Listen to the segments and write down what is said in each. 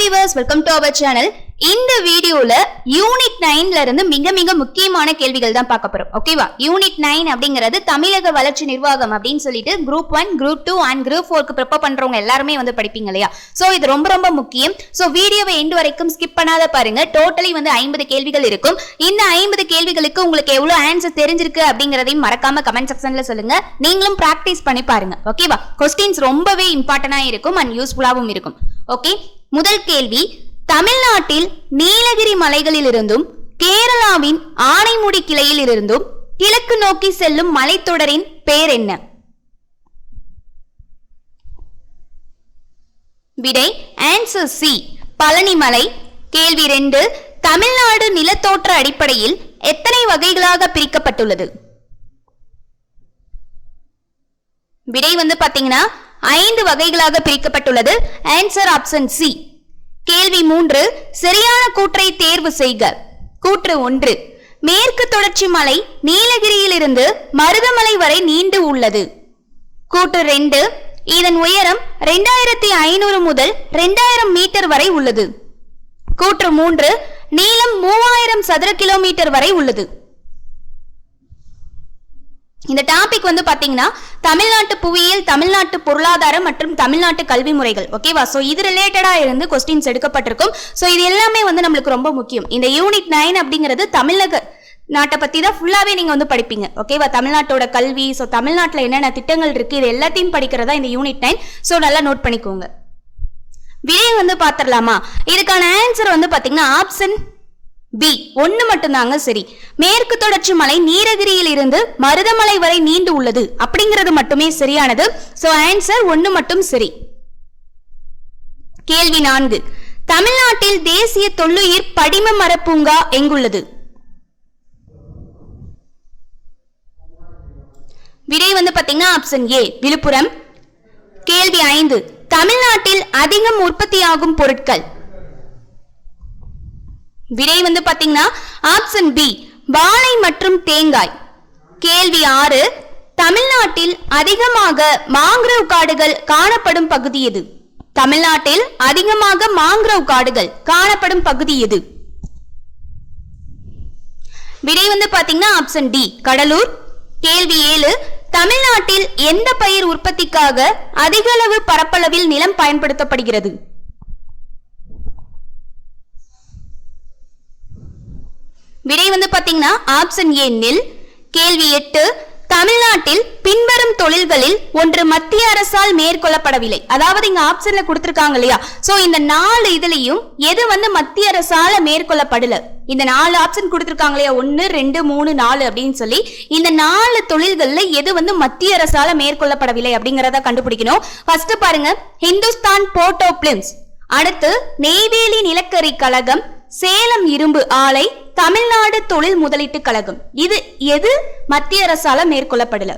Viewers, welcome to our channel. இந்த வீடியோல unit 9ல இருந்து மிக மிக முக்கியமான கேள்விகள் தான் பார்க்க போறோம். ஓகேவா? யூனிட் 9 அப்படிங்கிறது தமிழக வளர்ச்சி நிர்வாகம் அப்படின்னு சொல்லிட்டு குரூப் 1, குரூப் 2 அண்ட் குரூப் 4க்கு ப்ரிப்பேர் பண்றவங்க எல்லாருமே வந்து படிப்பீங்க இல்லையா? சோ இது ரொம்ப ரொம்ப முக்கியம். சோ வீடியோவை எண்ட் வரைக்கும் ஸ்கிப் பண்ணாத பாருங்க. டோட்டலி வந்து 50 கேள்விகள் இருக்கும். இந்த 50 கேள்விகளுக்கு உங்களுக்கு எவ்வளவு ஆன்சர் தெரிஞ்சிருக்கு அப்படிங்கறதையும் மறக்காம கமெண்ட் செக்ஷன்ல சொல்லுங்க. நீங்களும் பிராக்டிஸ் பண்ணி பாருங்க. ஓகேவா? கொஸ்டின்ஸ் ரொம்பவே இம்பார்ட்டன்டா இருக்கும் அண்ட் யூஸ்ஃபுல்லாவும் இருக்கும். ஓகே, முதல் கேள்வி, தமிழ்நாட்டில் நீலகிரி மலைகளில் இருந்தும் கேரளாவின் ஆனைமுடி கிளையில் இருந்தும் கிழக்கு நோக்கி செல்லும் மலைத்தொடரின் பெயர் என்ன? விடை ஆன்சர் சி, பழனிமலை. கேள்வி 2, தமிழ்நாடு நிலத்தோற்ற அடிப்படையில் எத்தனை வகைகளாக பிரிக்கப்பட்டுள்ளது? விடை வந்து பாத்தீங்கன்னா 5 வகைகளாக பிரிக்கப்பட்டுள்ளது. Answer option C. கேள்வி 3, சரியான கூற்றை தேர்வு செய்க. கூற்று 1, மேற்கு தொடர்ச்சி மலை நீலகிரியில் இருந்து மருதமலை வரை நீண்டு உள்ளது. கூற்று 2, இதன் உயரம் 2500 முதல் 2000 மீட்டர் வரை உள்ளது. கூற்று 3, நீளம் 3000 சதுர கிலோமீட்டர் வரை உள்ளது. இந்த டாபிக் வந்து பாத்தீங்கன்னா தமிழ்நாட்டு புவியியல், தமிழ்நாட்டு பொருளாதாரம் மற்றும் தமிழ்நாட்டு கல்வி முறைகள். ஓகேவா? சோ இது ரிலேட்டடா இருந்து கொஸ்டின்ஸ் எடுக்கப்பட்டிருக்கும். சோ இது எல்லாமே வந்து நம்மளுக்கு ரொம்ப முக்கியம். இந்த யூனிட் 9 அப்படிங்கிறது தமிழக நாட்டை பத்தி தான் ஃபுல்லாவே நீங்க வந்து படிப்பீங்க. ஓகேவா? தமிழ்நாட்டோட கல்வி, சோ தமிழ்நாட்டுல என்னென்ன திட்டங்கள் இருக்கு, இது எல்லாத்தையும் படிக்கிறதா இந்த யூனிட் 9. சோ நல்லா நோட் பண்ணிக்கோங்க. விடை வந்து பாத்திரலாமா? இதுக்கான ஆன்சர் வந்து பாத்தீங்கன்னா ஆப்ஷன் பி, 1 மட்டும்தாங்க சரி. மேற்கு தொடர்ச்சி மலை நீலகிரியில் இருந்து மருதமலை வரை நீண்டு உள்ளது அப்படிங்கிறது மட்டுமே சரியானது. சோ ஆன்சர் 1 மட்டும் சரி. கேள்வி 4, தமிழ்நாட்டில் தேசிய தொல்லுயிர் படிம மர பூங்கா எங்குள்ளது? விடை வந்து பாத்தீங்கன்னா ஆப்ஷன் ஏ, விழுப்புரம். கேள்வி 5, தமிழ்நாட்டில் அதிகம் உற்பத்தியாகும் பொருட்கள்? விடை வந்து பாத்தீங்கன்னா ஆப்ஷன் பி, வாழை மற்றும் தேங்காய். கேள்வி 6, தமிழ்நாட்டில் அதிகமாக மாங்க்ரோவ் காடுகள் காணப்படும் பகுதி எது? தமிழ்நாட்டில் அதிகமாக மாங்க்ரோவ் காடுகள் காணப்படும் பகுதி எது? விடை வந்து பாத்தீங்கன்னா ஆப்ஷன் டி, கடலூர். கேள்வி 7, தமிழ்நாட்டில் எந்த பயிர் உற்பத்திக்காக அதிக அளவு பரப்பளவில் நிலம் பயன்படுத்தப்படுகிறது? விடை வந்து பாத்தீங்கன்னா ஆப்ஷன் ஏ, நெல். கேள்வி 8, தமிழ்நாட்டில் பின்வரும் தொழில்களில் ஒன்று மத்திய அரசால் மேற்கொள்ளப்படவில்லை. அதாவது இங்க ஆப்ஷன்ல கொடுத்திருக்காங்க இல்லையா? சோ இந்த 4 இதுலயும் எது வந்து மத்திய அரசால மேற்கொள்ளப்படல? இந்த 4 ஆப்ஷன் கொடுத்திருக்காங்க இல்லையா? 1, 2, 3, 4 அப்படின்னு சொல்லி இந்த 4 தொழில்கள்ல எது வந்து மத்திய அரசால மேற்கொள்ளப்படவில்லை அப்படிங்கறத கண்டுபிடிக்கணும். ஃபர்ஸ்ட் பாருங்க, ஹிந்துஸ்தான் போர்ட் ஆஃப் பிலிம்ஸ், அடுத்து நெய்வேலி நிலக்கரி கழகம், சேலம் இரும்பு ஆலை, தமிழ்நாடு தொழில் முதலீட்டு கழகம். இது எது மத்திய அரசால மேற்கொள்ளப்படல?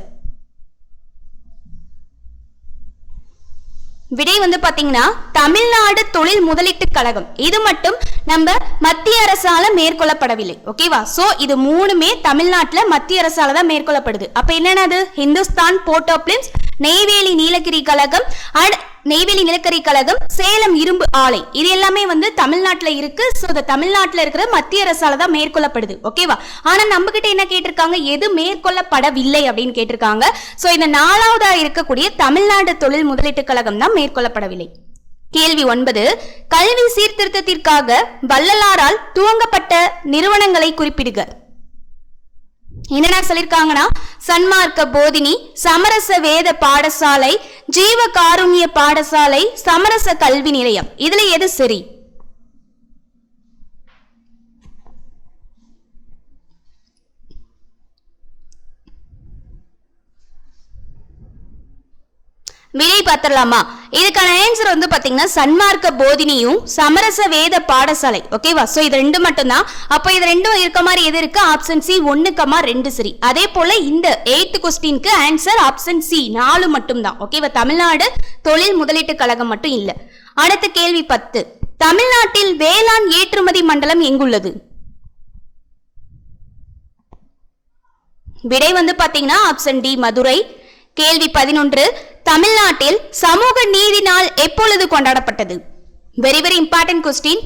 விடை வந்து பாத்தீங்கன்னா தமிழ்நாடு தொழில் முதலீட்டு கழகம். இது மட்டும் நம்ம மத்திய அரசால மேற்கொள்ளப்படவில்லை. ஓகேவா? சோ இது 3மே தமிழ்நாட்டுல மத்திய அரசால தான் மேற்கொள்ளப்படுது. அப்ப என்னது? Hindustan board of films, Neyveli நிலக்கரி கழகம், நெய்வேலி நிலக்கரி கழகம், சேலம் இரும்பு ஆலை. இது எல்லாமே வந்து தமிழ்நாட்டுல இருக்கு. சோ தமிழ்நாட்டுல இருக்கிற மத்திய அரசால தான் மேற்கொள்ளப்படுது. ஓகேவா? ஆனா நம்ம கிட்ட என்ன கேட்டிருக்காங்க? எது மேற்கொள்ளப்படவில்லை அப்படின்னு கேட்டிருக்காங்க. சோ இந்த 4வதா இருக்கக்கூடிய தமிழ்நாடு தொழில் முதலீட்டு கழகம் தான் மேற்கொள்ளப்படவில்லை. கேள்வி 9, கல்வி சீர்திருத்தத்திற்காக வள்ளலாரால் துவங்கப்பட்ட நிறுவனங்களை குறிப்பிடுக. என்னென்ன சொல்லிருக்காங்கன்னா சன்மார்க்க போதினி, சமரச வேத பாடசாலை, ஜீவ காருண்ய பாடசாலை, சமரச கல்வி நிலையம். இதுல எது சரி? விடை பார்த்திடலாமா? இதுக்கான ஆன்சர் வந்து பாத்தீங்கன்னா சன்மார்க்க போதினியும் சமரச வேத பாடசாலை. ஓகேவா? சோ இது 2 மட்டும் தான். அப்ப இது 2 இருக்க மாதிரி எது இருக்கு? ஆப்ஷன் சி 1,2 சரி. அதே போல இந்த 8th கொஸ்டினுக்கு ஆன்சர் ஆப்ஷன் சி 4 மட்டும் தான். ஓகேவா? தமிழ்நாடு தொழில் முதலீட்டு கழகம் மட்டும் இல்ல. அடுத்த கேள்வி 10, தமிழ்நாட்டில் வேளாண் ஏற்றுமதி மண்டலம் எங்குள்ளது? விடை வந்து பாத்தீங்கன்னா ஆப்ஷன் டி, மதுரை. கேள்வி 11, தமிழ்நாட்டில் சமூக நீதி நாள் எப்பொழுது கொண்டாடப்பட்டது? Very very important question.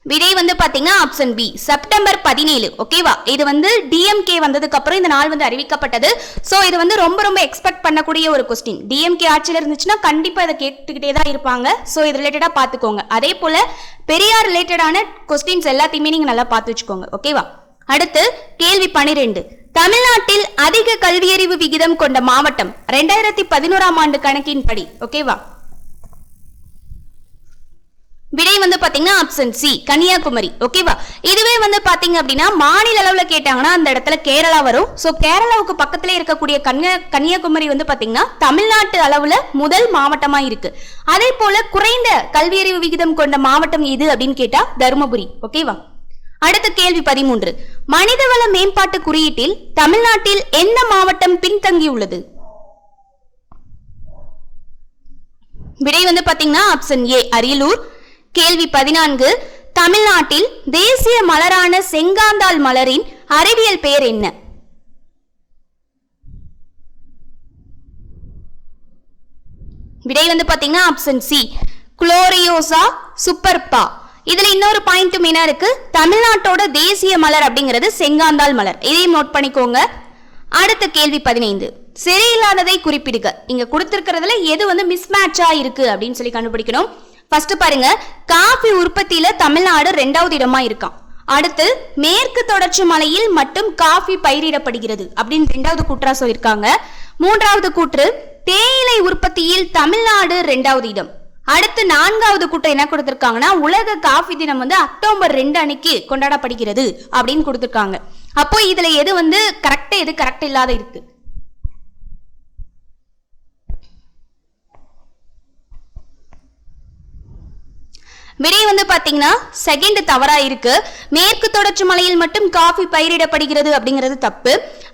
விடை வந்து பாத்தீங்கன்னா ஆப்ஷன் பி, செப்டம்பர் 17. ஓகேவா? இது வந்து டிஎம்கே வந்ததுக்கு அப்புறம் இந்த நாள் வந்து அறிவிக்கப்பட்டது. சோ இது வந்து ரொம்ப ரொம்ப எக்ஸ்பெக்ட் பண்ணக்கூடிய ஒரு கொஸ்டின். டிஎம்கே ஆட்சியில் இருந்துச்சுன்னா கண்டிப்பா இதை கேட்டுக்கிட்டே தான் இருப்பாங்க. சோ இது ரிலேட்டடா பாத்துக்கோங்க. அதே போல பெரியார் ரிலேட்டடான கொஸ்டின்ஸ் எல்லாத்தையுமே நீங்க நல்லா பார்த்து வச்சுக்கோங்க. ஓகேவா? அடுத்து கேள்வி 12. தமிழ்நாட்டில் அதிக கல்வியறிவு விகிதம் கொண்ட மாவட்டம் 2011ஆம் ஆண்டு கணக்கின்படி. ஓகேவா? விடை வந்து பாத்தீங்கன்னா ஆப்ஷன் சி, கன்னியாகுமரி. ஓகேவா? இதுவே வந்து பாத்தீங்க அப்படின்னா மாநில அளவுல கேட்டாங்கன்னா அந்த இடத்துல கேரளா வரும். சோ கேரளாவுக்கு பக்கத்துல இருக்கக்கூடிய கன்னியாகுமரி வந்து பாத்தீங்கன்னா தமிழ்நாட்டு அளவுல முதல் மாவட்டமா இருக்கு. அதே போல குறைந்த கல்வியறிவு விகிதம் கொண்ட மாவட்டம் எது அப்படின்னு கேட்டா தருமபுரி. ஓகேவா? அடுத்த கேள்வி 13. மனிதவள மேம்பாட்டு குறியீட்டில் தமிழ்நாட்டில் எந்த மாவட்டம் பின்தங்கியுள்ளது? விடை வந்து பாத்தீங்கன்னா ஆப்ஷன் ஏ, அரியலூர். கேள்வி 14. தமிழ்நாட்டில் தேசிய மலரான செங்காந்தாள் மலரின் அறிவியல் பெயர் என்ன? விடை வந்து பாத்தீங்கன்னா ஆப்ஷன் சி, குளோரியோசா சூப்பர்பா. இதுல இன்னொரு பாயிண்ட் மெயினா இருக்கு. தமிழ்நாட்டோட தேசிய மலர் அப்படிங்கிறது செங்காந்தாள் மலர். இதையும் நோட் பண்ணிக்கோங்க. அடுத்த கேள்வி 15. சரியில்லாததை குறிப்பிடுக. இங்க கொடுத்திருக்கிறதுல எது வந்து மிஸ்மேட்சா இருக்கு அப்படின்னு சொல்லி கண்டுபிடிக்கணும். ஃபர்ஸ்ட் பாருங்க, காபி உற்பத்தியில தமிழ்நாடு 2வது இடமா இருக்கான். அடுத்து மேற்கு தொடர்ச்சி மலையில் மட்டும் காபி பயிரிடப்படுகிறது அப்படின்னு 2வது கூற்றா சொல்லியிருக்காங்க. 3வது கூற்று தேயிலை உற்பத்தியில் தமிழ்நாடு 2வது இடம். அடுத்து 4வது கூற்று என்ன கொடுத்திருக்காங்கன்னா உலக காபி தினம் வந்து அக்டோபர் 2 அன்னைக்கு கொண்டாடப்படுகிறது அப்படின்னு கொடுத்திருக்காங்க. அப்போ இதுல எது வந்து கரெக்ட், எது கரெக்ட் இல்லாத இருக்கு? விடை வந்து பாத்தீங்கன்னா செகண்ட் தவறா இருக்கு. மேற்கு தொடர்ச்சி மலையில் மட்டும் காபி பயிரிடப்படுகிறது அப்படிங்கிறது தப்பு.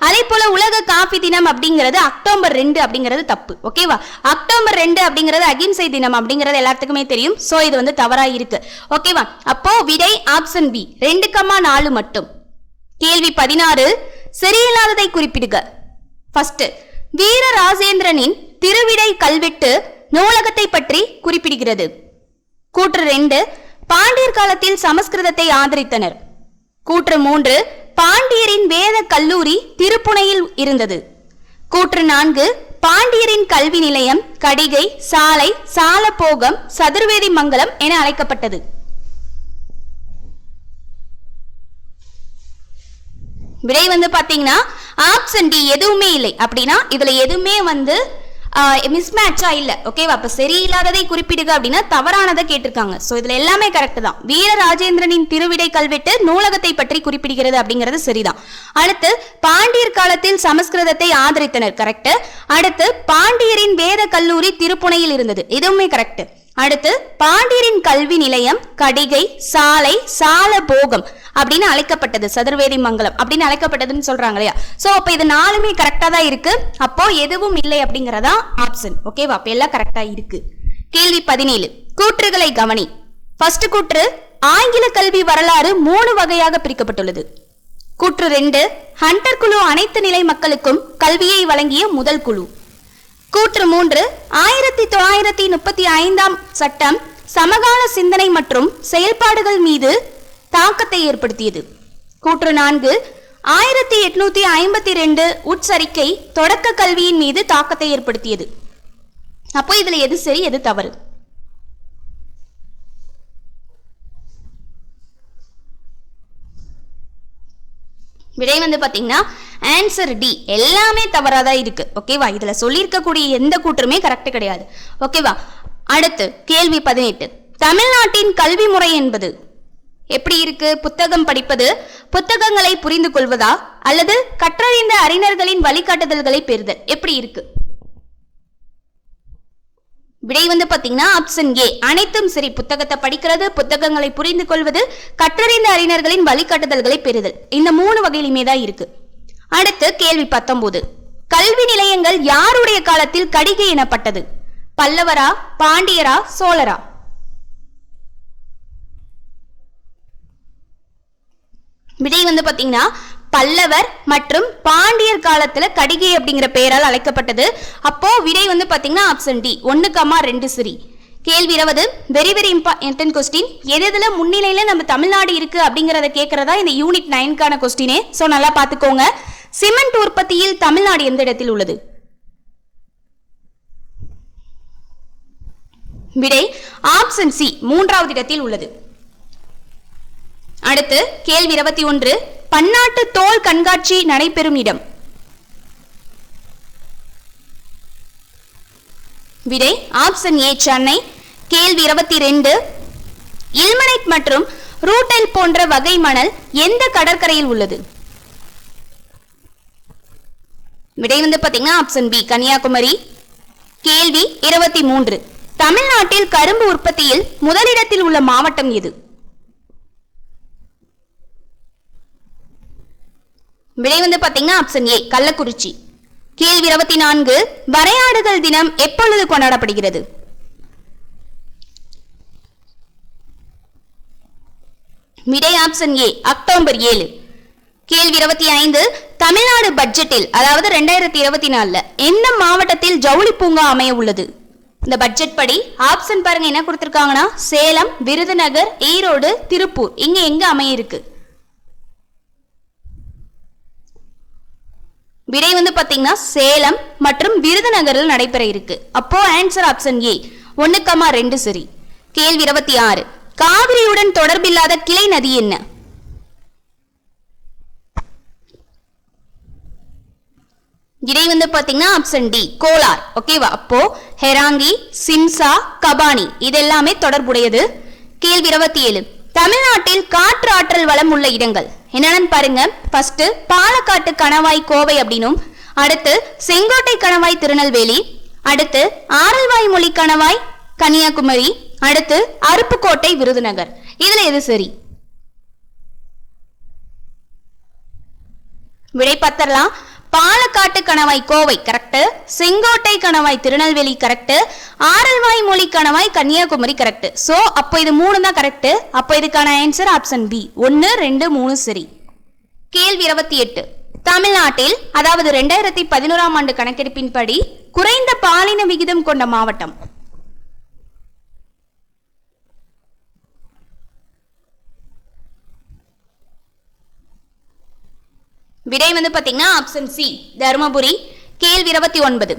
அதே போல உலக காபி தினம் அப்படிங்கிறது அக்டோபர் 2 அப்படிங்கிறது தப்பு. ஓகேவா? அக்டோபர் 2 அப்படிங்கிறது அகிம்சை தினம் அப்படிங்கிறது எல்லாத்துக்குமே தெரியும். சோ இது வந்து தவறா இருக்கு. ஓகேவா? அப்போ விடை ஆப்ஷன் பி, 2,4 மட்டும். கேள்வி 16. சரியில்லாததை குறிப்பிடுக. ஃபர்ஸ்ட், வீரராஜேந்திரனின் திருவிடை கல்வெட்டு நூலகத்தை பற்றி குறிப்பிடுகிறது. கூற்று 2, பாண்டியர் காலத்தில் சமஸ்கிருதத்தை ஆதரித்தனர். கூற்று 3, பாண்டியரின் வேத கல்லூரி திருப்புனையில் இருந்தது. கூற்று 4, பாண்டியரின் கல்வி நிலையம் கடிகை, சாலை, சாலப்போகம், சதுர்வேதி மங்கலம் என அழைக்கப்பட்டது. விடை வந்து பாத்தீங்கன்னா ஆப்ஷன் டி, எதுவுமே இல்லை. அப்படின்னா இதுல எதுவுமே வந்து மிஸ்மேட்சா இல்ல. ஓகேவா? அப்ப சரியில்லாததை குறிப்பிடுக அப்படின்னா தவறானதை கேட்டிருக்காங்க. சோ இதுல எல்லாமே கரெக்ட் தான். வீரராஜேந்திரனின் திருவிடை கல்வெட்டு நூலகத்தை பற்றி குறிப்பிடுகிறது அப்படிங்கிறது சரிதான். அடுத்து பாண்டியர் காலத்தில் சமஸ்கிருதத்தை ஆதரித்தனர், கரெக்ட். அடுத்து பாண்டியரின் வேத கல்லூரி திருப்புனையில் இருந்தது, இதுவுமே கரெக்ட். அடுத்து பாண்டியரின் கல்வி நிலையம் கடிகை, சாலை, சாலபோகம் அப்படின்னு அழைக்கப்பட்டது, சதுர்வேதி மங்கலம் அப்படின்னு அழைக்கப்பட்டதுன்னு சொல்றாங்க இல்லையா? சோ அப்ப இது 4மே கரெக்டா தான் இருக்கு. அப்போ எதுவும் இல்லை அப்படிங்கறதா ஆப்ஷன். ஓகேவா? அப்ப எல்லாம் கரெக்டா இருக்கு. கேள்வி 17. கூற்றுகளை கவனி. ஃபர்ஸ்ட் கூற்று, ஆங்கில கல்வி வரலாறு 3 வகையாக பிரிக்கப்பட்டுள்ளது. கூற்று 2, ஹண்டர் குழு அனைத்து நிலை மக்களுக்கும் கல்வியை வழங்கிய முதல் குழு. கூற்று 3, 1935ஆம் சட்டம் சமகால சிந்தனை மற்றும் செயல்பாடுகள் மீது தாக்கத்தை ஏற்படுத்தியது. கூற்று 4, 1852 உட்சரிக்கை தொடக்க கல்வியின் மீது தாக்கத்தை ஏற்படுத்தியது. அப்போ இதுல எது சரி, எது தவறு? விடை வந்து பாத்தீங்கன்னா ஆன்சர் டி, எல்லாமே தவறாதான் இருக்கு. ஓகேவா? இதுல சொல்லியிருக்கக்கூடிய எந்த கூற்றுமே கரெக்ட் கிடையாது. ஓகேவா? அடுத்து கேள்வி 18. தமிழ்நாட்டின் கல்வி முறை என்பது எப்படி இருக்கு? புத்தகம் படிப்பது, புத்தகங்களை புரிந்து கொள்வதா, அல்லது கற்றறிந்த அறிஞர்களின் வழிகாட்டுதல்களை பெறுதல், எப்படி இருக்கு? விடை வந்து பாத்தீங்கன்னா ஆப்ஷன் ஏ, அனைத்தும் சரி. புத்தகத்தை படிக்கிறது, புத்தகங்களை புரிந்து கொள்வது, கற்றறிந்த அறிஞர்களின் வழிகாட்டுதல்களை பெறுதல், இந்த 3 வகையிலுமே தான் இருக்கு. அடுத்து கேள்வி 19. கல்வி நிலையங்கள் யாருடைய காலத்தில் கடிகை எனப்பட்டது? பல்லவரா, பாண்டியரா, சோழரா? விடை வந்து பாத்தீங்கன்னா பல்லவர் மற்றும் பாண்டியர் காலத்துல கடிகை அப்படிங்கிற பெயரால் அழைக்கப்பட்டது. அப்போ விடை வந்து பாத்தீங்கன்னா ஆப்ஷன் டி, 1,2 சரி. கேள்வி 20 வெரி வெரி இம்பார்ட்டன்ட் கொஸ்டின். எதுல முன்னிலையில நம்ம தமிழ்நாடு இருக்கு அப்படிங்கறத கேக்குறதா இந்த யூனிட் 9க்கான கொஸ்டினே. சோ நல்லா பாத்துக்கோங்க. சிமெண்ட் உற்பத்தியில் தமிழ்நாடு எந்த இடத்தில் உள்ளது? விடை ஆப்ஷன் சி, 3வது இடத்தில் உள்ளது. அடுத்து கேள்வி 21 பன்னாட்டு தோல் கண்காட்சி நடைபெறும் இடம்? விடை ஆப்ஷன் ஏ, சென்னை. கேள்வி 22 இல்மனைட் மற்றும் ரூட்டைல் போன்ற வகை மணல் எந்த கடற்கரையில் உள்ளது? விடை பாத்தீங்கன்னா ஆப்ஷன் பி, கன்னியாகுமரி. கேள்வி 23 தமிழ்நாட்டில் கரும்பு உற்பத்தியில் முதலிடத்தில் உள்ள மாவட்டம் எது? விடை பாத்தீங்கன்னா ஆப்ஷன் ஏ, கள்ளக்குறிச்சி. கேள்வி 24 வரையாடுதல் தினம் எப்பொழுது கொண்டாடப்படுகிறது? விடை ஆப்ஷன் ஏ, அக்டோபர் 7. கேள்வி 25 தமிழ்நாடு பட்ஜெட்டில் அதாவது 2024 எந்த மாவட்டத்தில் ஜவுளி பூங்கா அமைய உள்ளது? இந்த பட்ஜெட் படி ஆப்ஷன் பாருங்க என்ன கொடுத்திருக்காங்கன்னா சேலம், விருதுநகர், ஈரோடு, திருப்பூர். இங்க எங்க அமைய இருக்கு? விடை பாத்தீங்கன்னா சேலம் மற்றும் விருதுநகரில் நடைபெற இருக்கு. அப்போ ஆன்சர் ஆப்ஷன் ஏ, 1,2 சரி. கேள்வி 26 காவிரியுடன் தொடர்பில்லாத கிளை நதி என்ன? விடை பாத்தீங்கன்னா ஆப்ஷன் டி, கோலார். ஓகேவா? அப்போ ஹெராங்கி, சிம்சா, கபானி இதெல்லாமே தொடர்புடையது. கேள்வி 27 தமிழ்நாட்டில் காற்று ஆற்றல் வளம் உள்ள இடங்கள் என்னன்னு பாருங்க. ஃபர்ஸ்ட் பாலக்காட்டு கணவாய் கோவை அப்படின்னும், அடுத்து செங்கோட்டை கணவாய் திருநெல்வேலி, அடுத்து ஆரல்வாய்மொழி கணவாய் கன்னியாகுமரி, அடுத்து அருப்புக்கோட்டை விருதுநகர். இதுல எது சரி? விடை பத்தரலாம். பாலக்காட்டு கணவாய் கோவை கரெக்ட், செங்கோட்டை கணவாய் திருநெல்வேலி கரெக்ட், ஆரல்வாய்மொழி கணவாய் கன்னியாகுமரி கரெக்ட். சோ அப்போ இது 3 தான் கரெக்ட். அப்போ இதுக்கான ஆன்சர் ஆப்ஷன் பி, 1, 2, 3 சரி. கேள்வி 28 தமிழ்நாட்டில் அதாவது 2011ஆம் ஆண்டு கணக்கெடுப்பின்படி குறைந்த பாலின விகிதம் கொண்ட மாவட்டம்? விடை பாத்தீங்கன்னா ஆப்ஷன் சி, தர்மபுரி. கேள்வி 29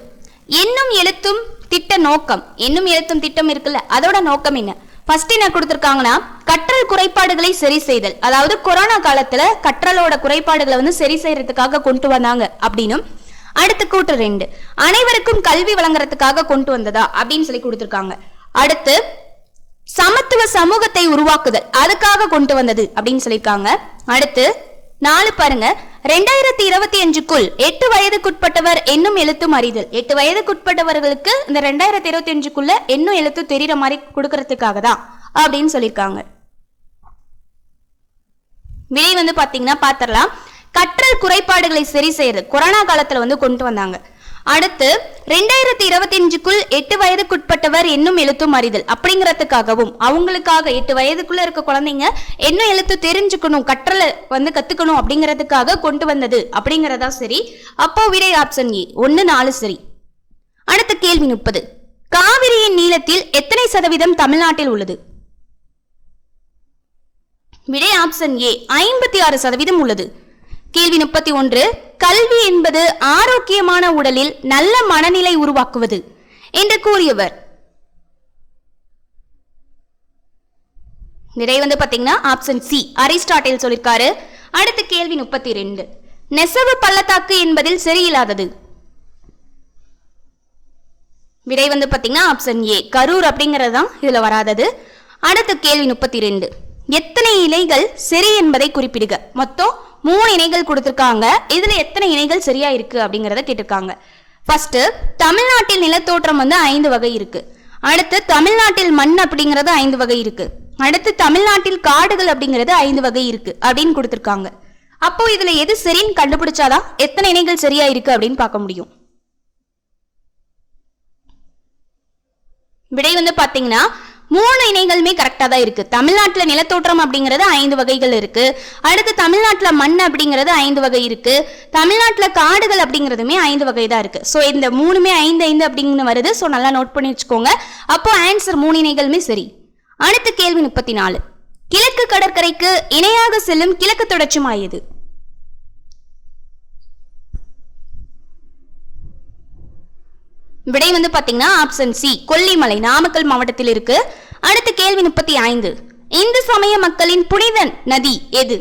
என்னும் எழுத்தும் திட்ட நோக்கம். என்னும் எழுத்தும் திட்டம் இருக்குல்ல, அதோட நோக்கம் என்ன? ஃபர்ஸ்ட் என்ன கொடுத்திருக்காங்கன்னா கற்றல் குறைபாடுகளை சரி செய்தல். அதாவது கொரோனா காலத்துல கற்றலோட குறைபாடுகளை சரி செய்யறதுக்காக கொண்டு வந்தாங்க அப்படின்னும், அடுத்து கூற்று 2 அனைவருக்கும் கல்வி வழங்குறதுக்காக கொண்டு வந்ததா அப்படின்னு சொல்லி கொடுத்திருக்காங்க. அடுத்து சமத்துவ சமூகத்தை உருவாக்குதல் அதுக்காக கொண்டு வந்தது அப்படின்னு சொல்லியிருக்காங்க. அடுத்து 4 பாருங்க 2025க்குள் 8 வயதுக்குட்பட்டவர் என்னும் எழுத்தும் அறிதல். 8 வயதுக்குட்பட்டவர்களுக்கு இந்த 2025க்குள்ள என்னும் எழுத்து தெரியற மாதிரி கொடுக்கறதுக்காக தான் அப்படின்னு சொல்லியிருக்காங்க. விடை பாத்தீங்கன்னா பாத்திரலாம். கற்றல் குறைபாடுகளை சரி செய்யறது கொரோனா காலத்துல கொண்டு வந்தாங்க. அடுத்து 2025க்குள் 8 வயதுக்குட்பட்டவர் என்னும் எழுத்தும் அறிதல் அப்படிங்கிறதுக்காகவும், அவங்களுக்காக 8 வயதுக்குள்ள இருக்க குழந்தைங்க என்ன எழுத்து தெரிஞ்சுக்கணும், கற்றலை கத்துக்கணும் அப்படிங்கிறதுக்காக கொண்டு வந்தது அப்படிங்கிறதா சரி. அப்போ விடை ஆப்ஷன் ஏ, 1, 4 சரி. அடுத்த கேள்வி 30 காவிரியின் நீளத்தில் எத்தனை சதவீதம் தமிழ்நாட்டில் உள்ளது? விடை ஆப்ஷன் ஏ, 56% உள்ளது. கேள்வி 31 கல்வி என்பது ஆரோக்கியமான உடலில் நல்ல மனநிலை உருவாக்குவது என்று கூறியவர்? விடை பாத்தீங்கன்னா ஆப்ஷன் சி, அரிஸ்டாட்டில் சொல்லிருக்காரு. அடுத்த கேள்வி 32 நெசவு பள்ளத்தாக்கு என்பதில் சரியில்லாதது? விடை பாத்தீங்கன்னா ஆப்ஷன் ஏ, கரூர் அப்படிங்கிறது தான் இதுல வராதது. அடுத்த கேள்வி 32 எத்தனை இலைகள் சரி என்பதை குறிப்பிடுக. மொத்தம் 3 இணைகள் கொடுத்திருக்காங்க. இதுல எத்தனை இணைகள் சரியா இருக்கு அப்படிங்கறத கேட்டிருக்காங்க. ஃபர்ஸ்ட் தமிழ்நாட்டில் நிலத்தோற்றம் 5 வகை இருக்கு. அடுத்து தமிழ்நாட்டில் மண் அப்படிங்கிறது 5 வகை இருக்கு. அடுத்து தமிழ்நாட்டில் காடுகள் அப்படிங்கிறது 5 வகை இருக்கு அப்படின்னு கொடுத்திருக்காங்க. அப்போ இதுல எது சரின்னு கண்டுபிடிச்சாதான் எத்தனை இணைகள் சரியா இருக்கு அப்படின்னு பார்க்க முடியும். விடை பாத்தீங்கன்னா 3 இணைகளுமே கரெக்டா தான் இருக்கு. தமிழ்நாட்டுல நிலத்தோற்றம் அப்படிங்கிறது 5 வகைகள் இருக்கு. அடுத்து தமிழ்நாட்டுல மண் அப்படிங்கிறது 5 வகை இருக்கு. தமிழ்நாட்டுல காடுகள் அப்படிங்கிறதுமே 5 வகை தான் இருக்கு. சோ இந்த 3மே 5 அப்படிங்கிறது வருது. சோ நல்லா நோட் பண்ணி வச்சுக்கோங்க. அப்போ ஆன்சர் 3 இணைகளுமே சரி. அடுத்த கேள்வி 34. கிழக்கு கடற்கரைக்கு இணையாக செல்லும் கிழக்கு தொடர்ச்சி மலை எது? விடை வந்து பாத்தீங்கன்னா ஆப்ஷன் சி, கொல்லிமலை, நாமக்கல் மாவட்டத்தில் இருக்கு. அடுத்த கேள்வி 35. இந்து சமய மக்களின் புனித நதி எது?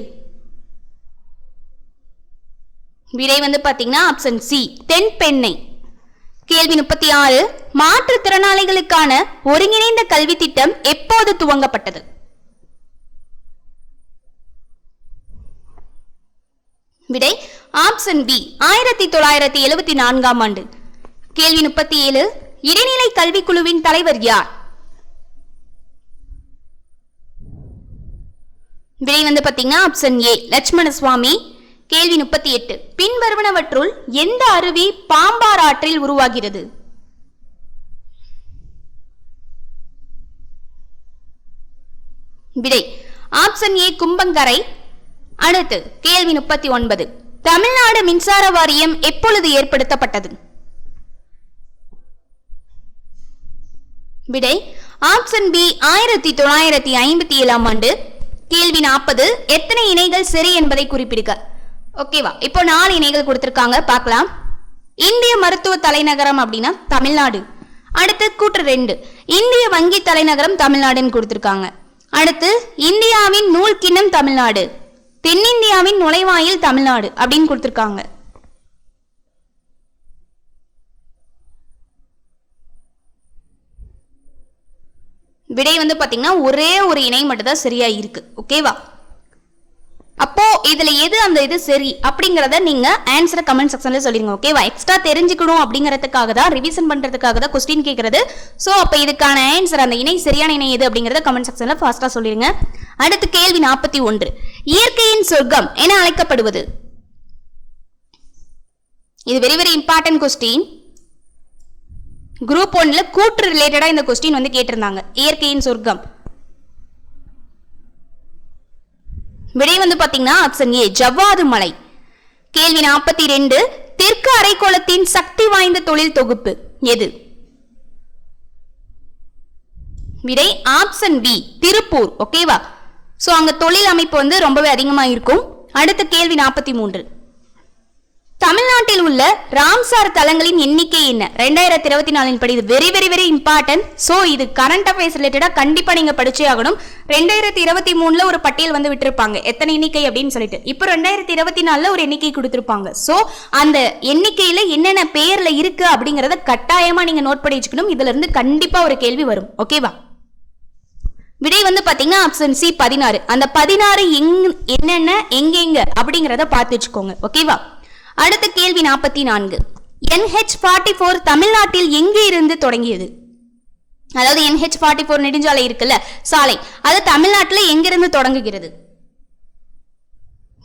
விடை வந்து பாத்தீங்கன்னா ஆப்ஷன் சி, தென்பெண்ணை. கேள்வி 36. மாற்றுத்திறனாளிகளுக்கான ஒருங்கிணைந்த கல்வி திட்டம் எப்போது துவங்கப்பட்டது? விடை ஆப்ஷன் பி, 1974ஆம் ஆண்டு. கேள்வி 37. இடைநிலை கல்விக்குழுவின் தலைவர் யார்? விடை வந்து பாத்தீங்கன்னா ஆப்ஷன் ஏ, லட்சுமண சுவாமி. கேள்வி 38. பின்வருவனவற்றுள் எந்த அருவி பாம்பார் ஆற்றில் உருவாகிறது? விடை ஆப்ஷன் ஏ, கும்பங்கரை. அடுத்து கேள்வி 39. தமிழ்நாடு மின்சார வாரியம் எப்பொழுது ஏற்படுத்தப்பட்டது? விடை ஆப்ஷன் பி, 1957ஆம் ஆண்டு. கேள்வி 40. எத்தனை இணைகள் சரி என்பதை குறிப்பிடுக. ஓகேவா, இப்போ 4 இணைகள் கொடுத்திருக்காங்க, பார்க்கலாம். இந்திய மருத்துவ தலைநகரம் அப்படின்னா தமிழ்நாடு. அடுத்து கூற்று 2, இந்திய வங்கி தலைநகரம் தமிழ்நாடுன்னு கொடுத்திருக்காங்க. அடுத்து இந்தியாவின் நூல் கிண்ணம் தமிழ்நாடு, தென்னிந்தியாவின் நுழைவாயில் தமிழ்நாடு அப்படின்னு கொடுத்திருக்காங்க. விடை வந்து பாத்தீங்கன்னா ஒரே ஒரு இணை மட்டும் தான் சரியா இருக்கு. ஓகேவா, அப்போ இதுல எது அந்த இது சரி அப்படிங்கறத நீங்க ஆன்சரை கமெண்ட் செக்ஷன்ல சொல்லிருங்க. ஓகேவா, எக்ஸ்ட்ரா தெரிஞ்சுக்கணும் அப்படிங்கறதுக்காக தான், ரிவிஷன் பண்றதுக்காக தான் கொஸ்டின் கேட்கறது. சோ அப்ப இதுக்கான ஆன்சர், அந்த இணை சரியான இணை எது அப்படிங்கறத கமெண்ட் செக்ஷன்ல ஃபாஸ்டா சொல்லிருங்க. அடுத்து கேள்வி 41. இயற்கையின் சொர்க்கம் என அழைக்கப்படுவது? இது very very important question. Group 1ல கூற்று ரிலேட்டடா இந்த கொஸ்டின் வந்து கேட்டிருந்தாங்க. இயற்கையின் சொர்க்கம். விடை வந்து பாத்தீங்கன்னா ஆப்ஷன் ஏ, ஜவ்வாது மலை. கேள்வி 42. தெற்கு அரைக்கோளத்தின் சக்தி வாய்ந்த தொழில் தொகுப்பு எது? விடை ஆப்ஷன் பி, திருப்பூர். ஓகேவா, சோ அங்க தொழில் அமைப்பு வந்து ரொம்பவே அதிகமா இருக்கும். அடுத்த கேள்வி 43. தமிழ்நாட்டில் உள்ள ராம்சார் தலங்களின் எண்ணிக்கை என்ன? 2024 படி. இது very very very important. So இது கரண்ட் அஃபேர்ஸ் ரிலேட்டடா கண்டிப்பா நீங்க படிச்சே ஆகணும். 2023ல ஒரு பட்டியல் வந்து விட்டுருப்பாங்க எத்தனை எண்ணிக்கை அப்படின்னு சொல்லிட்டு. இப்போ 2024ல ஒரு எண்ணிக்கை கொடுத்திருப்பாங்க. சோ அந்த எண்ணிக்கையில என்னென்ன பேர்ல இருக்கு அப்படிங்கறத கட்டாயமா நீங்க நோட் பண்ணி வச்சுக்கணும். இதுல இருந்து கண்டிப்பா ஒரு கேள்வி வரும். ஓகேவா, விடை வந்து பாத்தீங்கன்னா ஆப்ஷன் சி, 16. அந்த 16 என்னென்ன எங்க அப்படிங்கறத பார்த்து வச்சுக்கோங்க. ஓகேவா, அடுத்த கேள்வி 44. NH44 தமிழ்நாட்டில் எங்கே இருந்து தொடங்கியது? அதாவது NH44 நெடுஞ்சாலை இருக்குல்ல, சாலை, அது தமிழ்நாட்டில் எங்கிருந்து தொடங்குகிறது?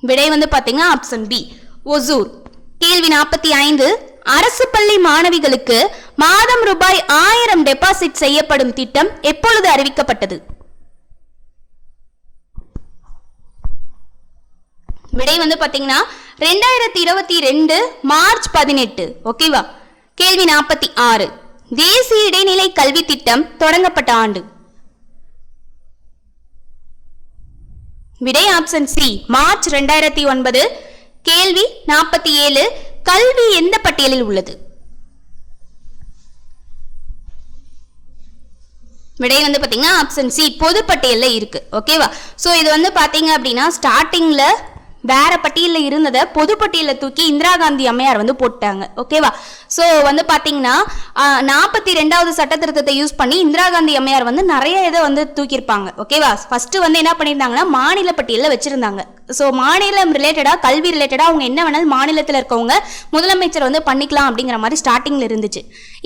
விடை வந்து பாத்தீங்கன்னா ஆப்ஷன் பி, ஒசூர். கேள்வி 45. அரசு பள்ளி மாணவிகளுக்கு மாதம் ரூபாய் 1000 டெபாசிட் செய்யப்படும் திட்டம் எப்பொழுது அறிவிக்கப்பட்டது? விடை வந்து பாத்தீங்கன்னா 2022 மார்ச் 18. ஓகேவா, கேள்வி 46. தேசிய இடைநிலை கல்வி திட்டம் தொடங்கப்பட்ட ஆண்டு? விடை ஆப்ஷன் சி, மார்ச் 2009. கேள்வி 47. கல்வி எந்த பட்டியலில் உள்ளது? விடை வந்து பாத்தீங்கன்னா ஆப்ஷன் சி, பொது பட்டியல்ல இருக்கு. ஓகேவா, சோ இது வந்து பாத்தீங்க அப்படின்னா ஸ்டார்டிங்ல வேற பட்டியல இருந்ததை பொது பட்டியல தூக்கி இந்திரா காந்தி அம்மையார் வந்து போட்டாங்க. ஓகேவா, சோ வந்து பாத்தீங்கன்னா 42வது சட்ட திருத்தத்தை யூஸ் பண்ணி இந்திரா காந்தி அம்மையார் வந்து நிறைய இதை வந்து தூக்கியிருப்பாங்க. ஓகேவா, ஃபர்ஸ்ட் வந்து என்ன பண்ணியிருந்தாங்கன்னா மாநில பட்டியல வச்சிருந்தாங்க. சோ மாநிலம் ரிலேட்டடா, கல்வி ரிலேட்டடா அவங்க என்ன வேணாலும் மாநிலத்தில் இருக்கவங்க முதலமைச்சர் வந்து பண்ணிக்கலாம் அப்படிங்கிற மாதிரி ஸ்டார்டிங்ல இருந்துச்சு.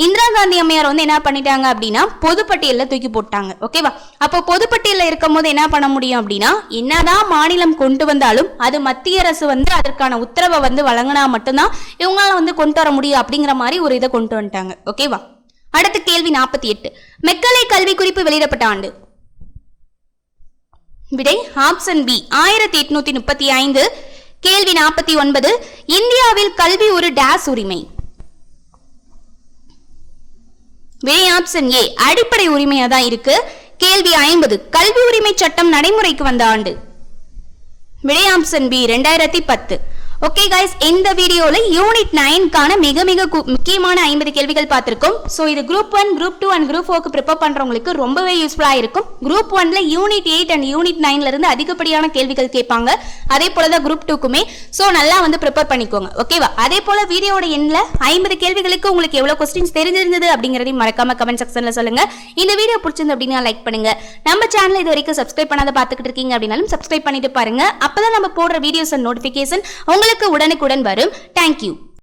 இந்திரா காந்தி அம்மையார் வந்து என்ன பண்ணிட்டாங்க அப்படின்னா பொதுப்பட்டியல தூக்கி போட்டாங்க. ஓகேவா, அப்போ பொதுப்பட்டியல இருக்கும் போது என்ன பண்ண முடியும் அப்படின்னா, என்னதான் மாநிலம் கொண்டு வந்தாலும் அது மத்திய அரசு வந்து அதற்கான உத்தரவை வந்து வழங்கினா மட்டும்தான் இவங்களால வந்து கொண்டு வர முடியும் அப்படிங்கிற மாதிரி ஒரு இதை கொண்டு வந்துட்டாங்க. ஓகேவா, அடுத்த கேள்வி 48. மெக்கலே கல்வி குறிப்பு வெளியிடப்பட்ட ஆண்டு. விடை ஆப்ஷன் பி 1835. கேள்வி 49. இந்தியாவில் கல்வி ஒரு டேஸ் உரிமை. விடை ஆப்ஷன் ஏ அடிப்படை உரிமையா தான் இருக்கு. கேள்வி 50. கல்வி உரிமை சட்டம் நடைமுறைக்கு வந்த ஆண்டு. விடை ஆப்ஷன் பி 2010. ஓகே கைஸ், இந்த வீடியோல யூனிட் 9க்கான மிக முக்கியமான 50 கேள்விகள் பார்த்திருக்கோம். சோ இது குரூப் 1, குரூப் 2 அண்ட் குரூப் 4க்கு ப்ரிப்பேர் பண்றவங்களுக்கு ரொம்பவே யூஸ்ஃபுல்லா இருக்கும். குரூப் 1ல யூனிட் 8 அண்ட் யூனிட் 9ல இருந்து அதிகப்படியான கேள்விகள் கேட்பாங்க. அதே போல தான் குரூப் 2க்குமே. சோ நல்லா வந்து ப்ரிப்பேர் பண்ணிக்கோங்க. ஓகேவா? அதே போல வீடியோட எண்ட்ல 50 கேள்விகளுக்கு உங்களுக்கு எவ்வளவு क्वेश्चंस தெரிஞ்சிருந்தது அப்படிங்கறதையும் மறக்காம கமெண்ட் செக்ஷன்ல சொல்லுங்க. இந்த வீடியோ பிடிச்சிருந்தது அப்படினா லைக் பண்ணுங்க. நம்ம சேனலை இது வரைக்கும் சப்ஸ்கிரைப் பண்ணாத பார்த்துக்கிட்டு இருக்கீங்க அப்படினாலும் சப்ஸ்கிரைப் பண்ணிட்டு பாருங்க. அப்பதான் நம்ம போடுற வீடியோஸ் அண்ட் நோட்டிபிகேஷன் உங்களுக்கு உடனுக்குடன் வரும். Thank you.